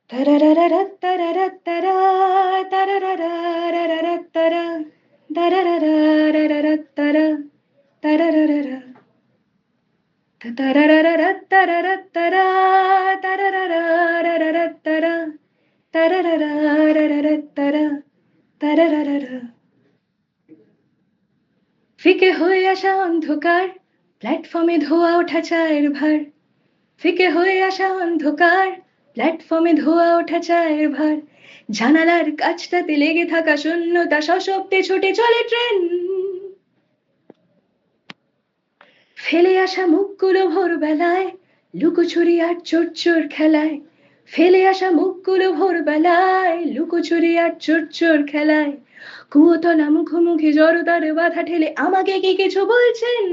Tararararattarattara, tarararararattara, darararararattara, tarararara. Tatarararattarattara, tarararararattara, tarararararattara, tarararara। ফিকে হয়ে আসা অন্ধকার, প্ল্যাটফর্মে ধোয়া ওঠা চায়ের ভার। ফিকে হয়ে আসা অন্ধকার, প্ল্যাটফর্মে ধোয়া ওঠা চায়ের ভার। জানালার কাছটাতে লেগে থাকা শূন্যতা, সশব্দে ছুটে চলে ট্রেন। ফেলে আসা মুখগুলো ভোরবেলায়, লুকোচুরি আর চোর চোর খেলায়। ফেলে আসা মুখগুলো ভোরবেলায়, লুকোচুরি আর চোর চোর খেলায়। কুয়োতলা মুখোমুখি জড়তার বাধা ঠেলে আমাকে কি কিছু বলছেন?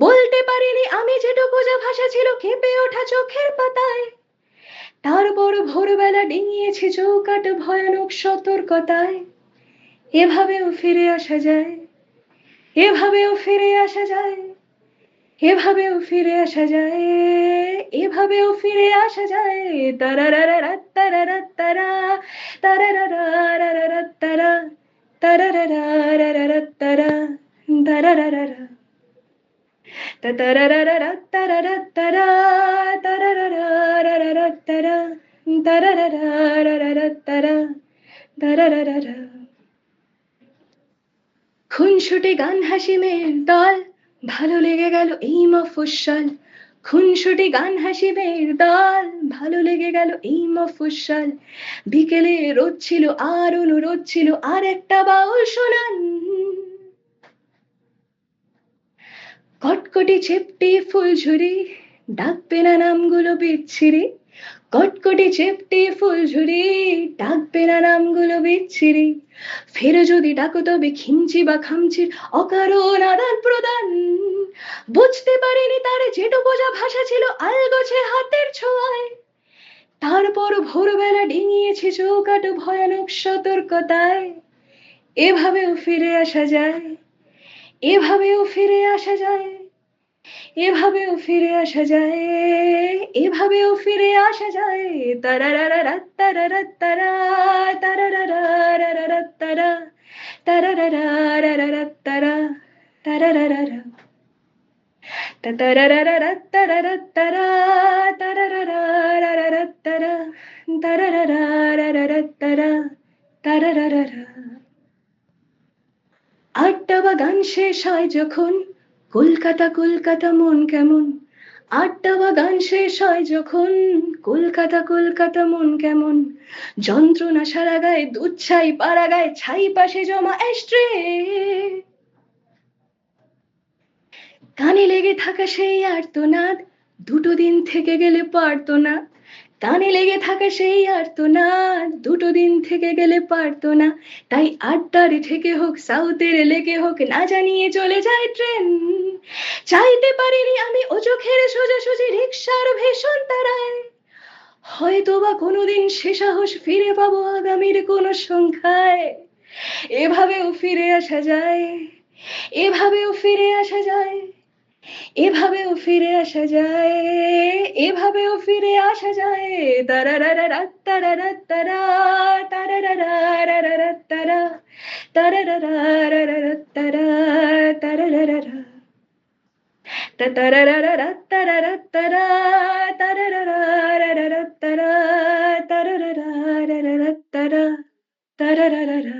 বলতে পারিনি আমি, যেটুকু যা ভাষা ছিল কেঁপে ওঠা চোখের পাতায়। তারপর ভোরবেলা ডিঙিয়েছি চৌকাট ভয়ানক সতর্কতায়। এভাবেও ফিরে আসা যায়, এভাবেও ফিরে আসা যায়, এভাবেও ফিরে আসা যায়, এভাবেও ফিরে আসা যায়। তারারারারাত্তারারাত্তারা, তারারারারারাত্তারা, তারারারারারাত্তারা, তারারারারা। তাতারারারাত্তারারাত্তারা, তারারারারারাত্তারা, তারারারারারাত্তারা, তারারারারা। খুনসুটি গান হাসি মেয়ের দল, ভালো লেগে গেল এই মফস্বল। খুনসুটি গান হাসি মেয়ের দল, ভালো লেগে গেল এই মফস্বল। বিকেলে রোদ ছিল আর অনুরোধ ছিল আর একটা বাউল শোনান। কটকটি চেপটি ফুলঝুরি, ডাকবে না নামগুলো বিচ্ছিরি। কটকটি চেপটি ফুলঝুরি, ডাকবে না নামগুলো বিচ্ছিরি। ফের যদি ডাকো তবে খিমচি বা খামচির অকারণ আদান প্রদান। বুঝতে পারিনি তার যেটুকু যা ভাষা ছিল আলগোছে হাতের ছোঁয়ায়। তারপর ভোরবেলা ডিঙিয়েছে চৌকাট ভয়ানক সতর্কতায়। এভাবেও ফিরে আসা যায়, এভাবেও ফিরে আসা যায়, এভাবেও ফিরে আসা যায়, এভাবেও ফিরে আসা যায়। তারারারারাত্তারারাত্তারা, তারারারারারাত্তারা, তারারারারারাত্তারা, তারারারারা। তাতারারারাত্তারারাত্তারা, তারারারারারাত্তারা, তারারারারারাত্তারা, তারারারারা। আড্ডা বা গান শেষ হয় যখন, কলকাতা কলকাতা মন কেমন। আড্ডা বা গান শেষ হয় যখন, কলকাতা কলকাতা মন কেমন। যন্ত্রণা সারা গায়ে, দুধ ছাই পাড়া গায়ে, ছাই পাশে জমা অ্যাশট্রে। কানে লেগে থাকা সেই আর্তনাদ, দুটো দিন থেকে গেলে পারতো না। কানে লেগে থাকা সেই আর্তনাদ, দুটো দিন থেকে গেলে পারতো না। তাই আড্ডার থেকে হোক, সাউথের লেকে হোক, না জানিয়ে চলে যায় ট্রেন। চাইতে পারিনি আমি ও চোখের সোজাসুজি রিক্সার ভীষণ তারায়। হয়তো বা কোনোদিন সে সাহস ফিরে পাবো আগামীর কোনো সংখ্যায়। এভাবেও ফিরে আসা যায়, এভাবেও ফিরে আসা যায়, এভাবেও ফিরে আসা যায়, এভাবেও ফিরে আসা যায়। তারারারারাত্তারারাত্তারা, তারারারারারাত্তারা, তারারারারারাত্তারা, তারারারারা। তাতারারারাত্তারারাত্তারা, তারারারারারাত্তারা, তারারারারারাত্তারা, তারারারারা।